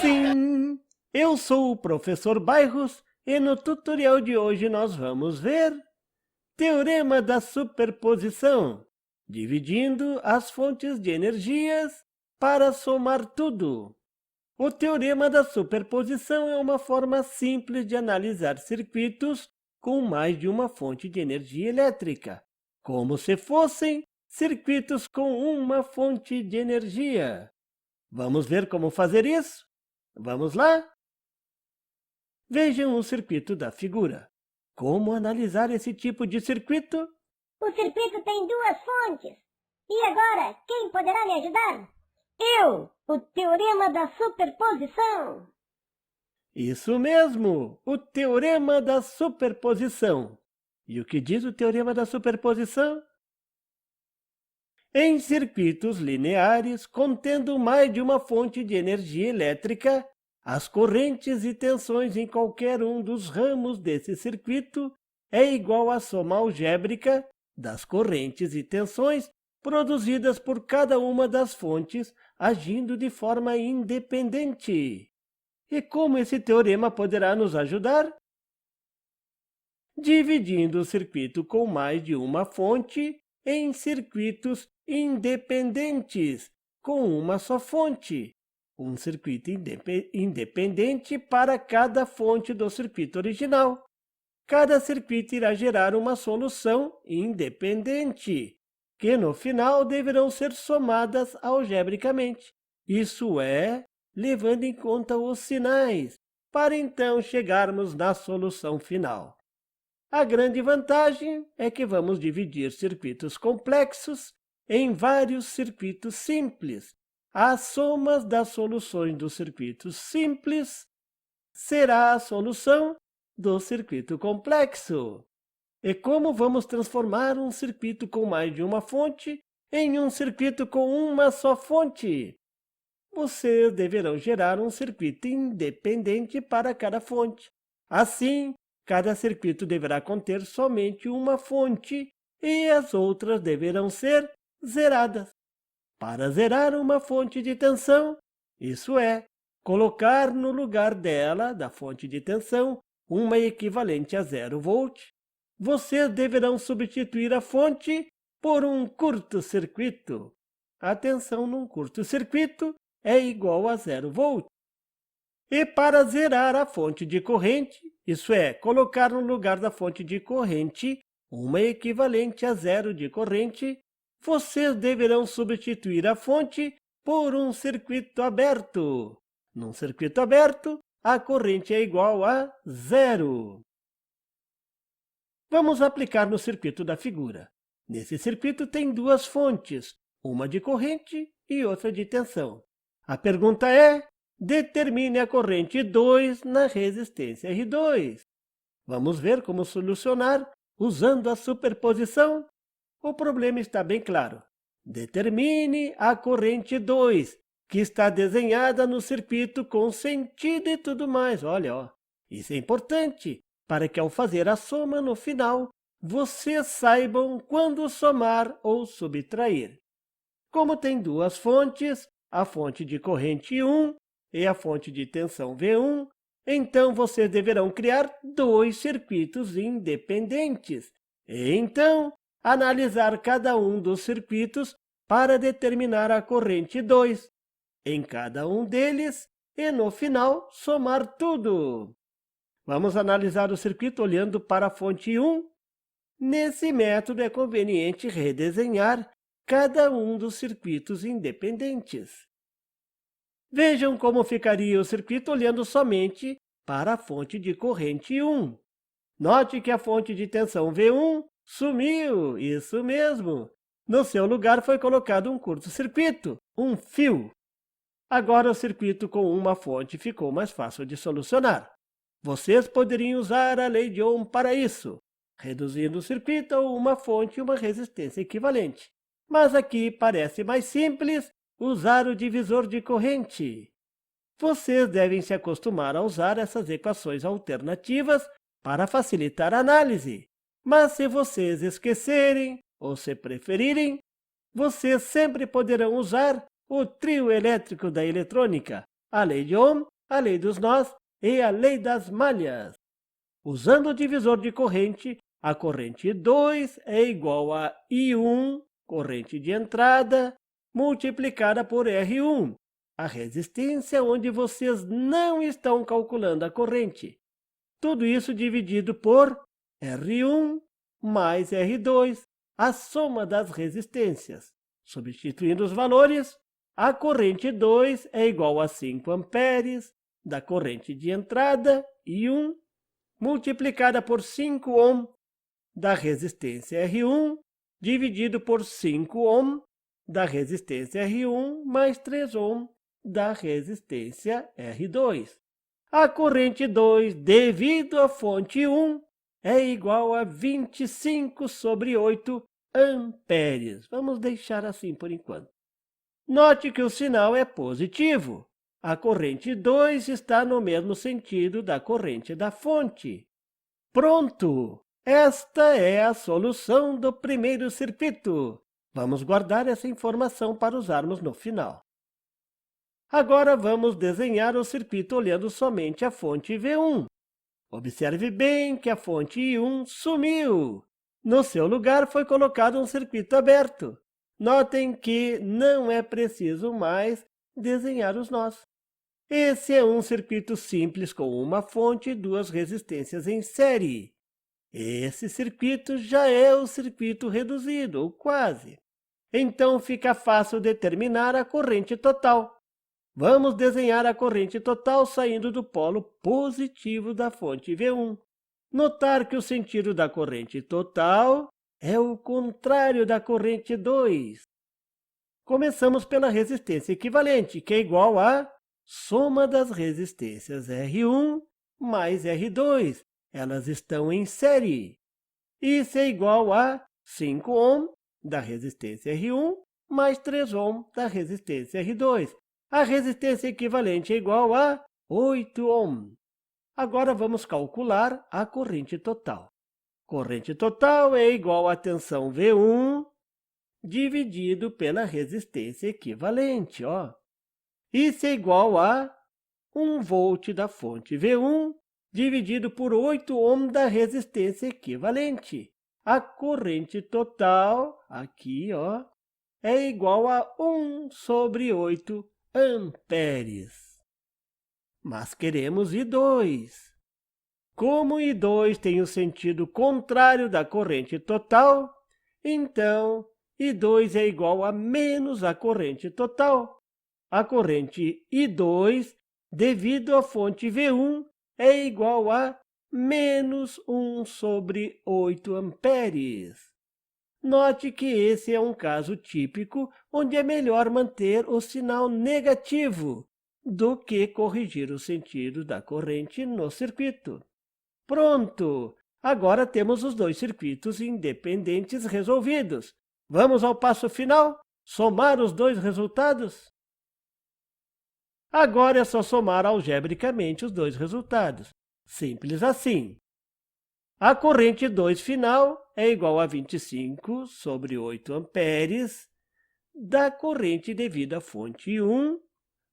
Sim, eu sou o professor Bairros e no tutorial de hoje nós vamos ver Teorema da superposição, dividindo as fontes de energias para somar tudo. O teorema da superposição é uma forma simples de analisar circuitos com mais de uma fonte de energia elétrica, como se fossem circuitos com uma fonte de energia. Vamos ver como fazer isso? Vamos lá? Vejam o circuito da figura. Como analisar esse tipo de circuito? O circuito tem duas fontes. E agora, quem poderá me ajudar? Eu, o teorema da superposição. Isso mesmo, o teorema da superposição. E o que diz o teorema da superposição? Em circuitos lineares contendo mais de uma fonte de energia elétrica, as correntes e tensões em qualquer um dos ramos desse circuito é igual à soma algébrica das correntes e tensões produzidas por cada uma das fontes agindo de forma independente. E como esse teorema poderá nos ajudar? Dividindo o circuito com mais de uma fonte em circuitos independentes com uma só fonte. Um circuito independente para cada fonte do circuito original. Cada circuito irá gerar uma solução independente, que no final deverão ser somadas algebricamente. Isso é, levando em conta os sinais, para então chegarmos na solução final. A grande vantagem é que vamos dividir circuitos complexos em vários circuitos simples. As somas das soluções dos circuitos simples será a solução do circuito complexo. E como vamos transformar um circuito com mais de uma fonte em um circuito com uma só fonte? Vocês deverão gerar um circuito independente para cada fonte. Assim, cada circuito deverá conter somente uma fonte e as outras deverão ser zeradas. Para zerar uma fonte de tensão, isso é, colocar no lugar dela, da fonte de tensão, uma equivalente a 0 volt, vocês deverão substituir a fonte por um curto-circuito. A tensão num curto-circuito é igual a 0 volt. E para zerar a fonte de corrente, isso é, colocar no lugar da fonte de corrente uma equivalente a 0 de corrente, vocês deverão substituir a fonte por um circuito aberto. Num circuito aberto, a corrente é igual a 0. Vamos aplicar no circuito da figura. Nesse circuito tem duas fontes, uma de corrente e outra de tensão. A pergunta é, determine a corrente 2 na resistência R2. Vamos ver como solucionar usando a superposição? O problema está bem claro. Determine a corrente 2, que está desenhada no circuito com sentido e tudo mais. Olha, ó. Isso é importante para que ao fazer a soma no final, vocês saibam quando somar ou subtrair. Como tem duas fontes, a fonte de corrente 1 e a fonte de tensão V1, então vocês deverão criar dois circuitos independentes. E então, analisar cada um dos circuitos para determinar a corrente 2 em cada um deles e, no final, somar tudo. Vamos analisar o circuito olhando para a fonte 1. Nesse método é conveniente redesenhar cada um dos circuitos independentes. Vejam como ficaria o circuito olhando somente para a fonte de corrente 1. Note que a fonte de tensão V1 sumiu, isso mesmo. No seu lugar foi colocado um curto-circuito, um fio. Agora o circuito com uma fonte ficou mais fácil de solucionar. Vocês poderiam usar a lei de Ohm para isso, reduzindo o circuito a uma fonte e uma resistência equivalente. Mas aqui parece mais simples usar o divisor de corrente. Vocês devem se acostumar a usar essas equações alternativas para facilitar a análise. Mas se vocês esquecerem, ou se preferirem, vocês sempre poderão usar o trio elétrico da eletrônica, a lei de Ohm a lei dos nós e a lei das malhas. Usando o divisor de corrente, a corrente 2 é igual a I1, corrente de entrada, multiplicada por R1, a resistência onde vocês não estão calculando a corrente. Tudo isso dividido por R1 mais R2, a soma das resistências. Substituindo os valores, a corrente 2 é igual a 5 amperes da corrente de entrada, I1, multiplicada por 5 ohm da resistência R1, dividido por 5 ohm da resistência R1, mais 3 ohm da resistência R2. A corrente 2, devido à fonte 1, é igual a 25 sobre 8 amperes. Vamos deixar assim por enquanto. Note que o sinal é positivo. A corrente 2 está no mesmo sentido da corrente da fonte. Pronto! Esta é a solução do primeiro circuito. Vamos guardar essa informação para usarmos no final. Agora vamos desenhar o circuito olhando somente a fonte V1. Observe bem que a fonte I1 sumiu. No seu lugar foi colocado um circuito aberto. Notem que não é preciso mais desenhar os nós. Esse é um circuito simples com uma fonte e duas resistências em série. Esse circuito já é o circuito reduzido, ou quase. Então fica fácil determinar a corrente total. Vamos desenhar a corrente total saindo do polo positivo da fonte V1. Notar que o sentido da corrente total é o contrário da corrente 2. Começamos pela resistência equivalente, que é igual à soma das resistências R1 mais R2. Elas estão em série. Isso é igual a 5 ohm da resistência R1 mais 3 ohm da resistência R2. A resistência equivalente é igual a 8 ohm. Agora vamos calcular a corrente total. Corrente total é igual à tensão V1 dividido pela resistência equivalente. Isso é igual a 1 volt da fonte V1 dividido por 8 ohm da resistência equivalente. A corrente total, aqui, é igual a 1 sobre 8 amperes. Mas queremos I2. Como I2 tem o sentido contrário da corrente total, então I2 é igual a menos a corrente total. A corrente I2, devido à fonte V1, é igual a menos 1 sobre 8 amperes. Note que esse é um caso típico onde é melhor manter o sinal negativo do que corrigir o sentido da corrente no circuito. Pronto! Agora temos os dois circuitos independentes resolvidos. Vamos ao passo final? Somar os dois resultados? Agora é só somar algebricamente os dois resultados. Simples assim. A corrente 2 final é igual a 25 sobre 8 amperes da corrente devido à fonte 1,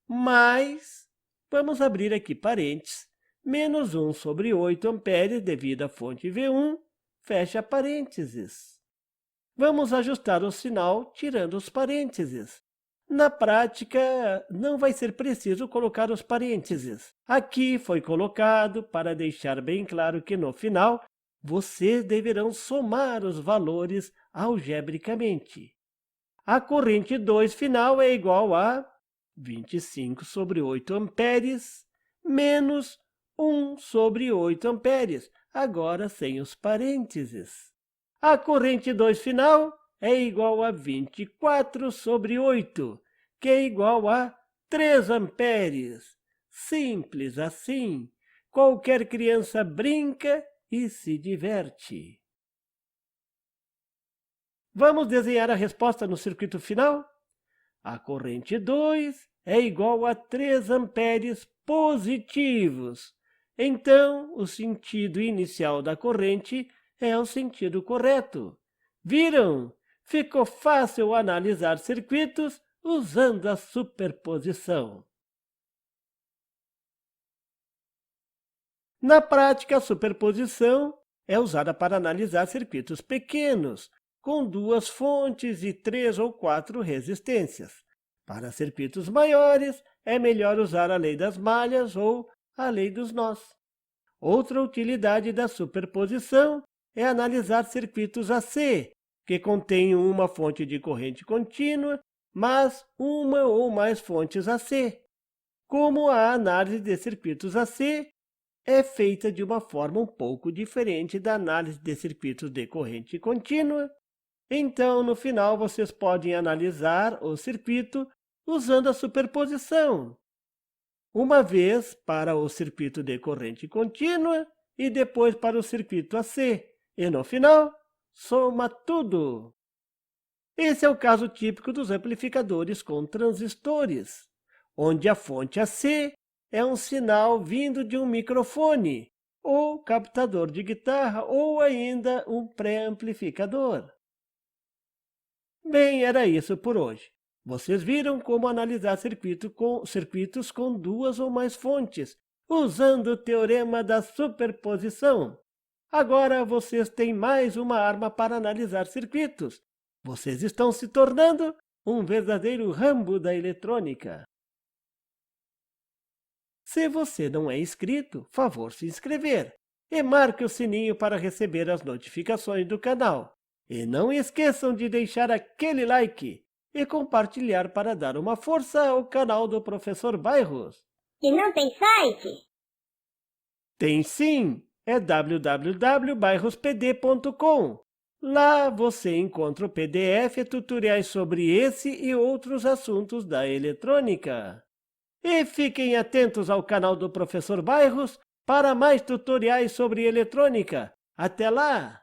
mais, vamos abrir aqui parênteses, menos 1 sobre 8 amperes devido à fonte V1, fecha parênteses. Vamos ajustar o sinal tirando os parênteses. Na prática, não vai ser preciso colocar os parênteses. Aqui foi colocado para deixar bem claro que no final, vocês deverão somar os valores algebricamente. A corrente 2 final é igual a 25 sobre 8 amperes menos 1 sobre 8 amperes, agora sem os parênteses. A corrente 2 final é igual a 24 sobre 8, que é igual a 3 amperes. Simples assim. Qualquer criança brinca e se diverte. Vamos desenhar a resposta no circuito final? A corrente 2 é igual a 3 amperes positivos. Então, o sentido inicial da corrente é o sentido correto. Viram? Ficou fácil analisar circuitos usando a superposição. Na prática, a superposição é usada para analisar circuitos pequenos, com 2 fontes e 3 ou 4 resistências. Para circuitos maiores, é melhor usar a lei das malhas ou a lei dos nós. Outra utilidade da superposição é analisar circuitos AC, que contêm uma fonte de corrente contínua, mas uma ou mais fontes AC. Como a análise de circuitos AC é feita de uma forma um pouco diferente da análise de circuitos de corrente contínua, então, no final, vocês podem analisar o circuito usando a superposição. Uma vez para o circuito de corrente contínua e depois para o circuito AC. E no final, soma tudo. Esse é o caso típico dos amplificadores com transistores, onde a fonte AC é um sinal vindo de um microfone, ou captador de guitarra, ou ainda um pré-amplificador. Bem, era isso por hoje. Vocês viram como analisar circuitos com 2 ou mais fontes, usando o teorema da superposição. Agora vocês têm mais uma arma para analisar circuitos. Vocês estão se tornando um verdadeiro Rambo da eletrônica. Se você não é inscrito, favor se inscrever e marque o sininho para receber as notificações do canal. E não esqueçam de deixar aquele like e compartilhar para dar uma força ao canal do Professor Bairros. E não tem site? Tem sim, é www.bairrospd.com. Lá você encontra o PDF e tutoriais sobre esse e outros assuntos da eletrônica. E fiquem atentos ao canal do Professor Bairros para mais tutoriais sobre eletrônica. Até lá!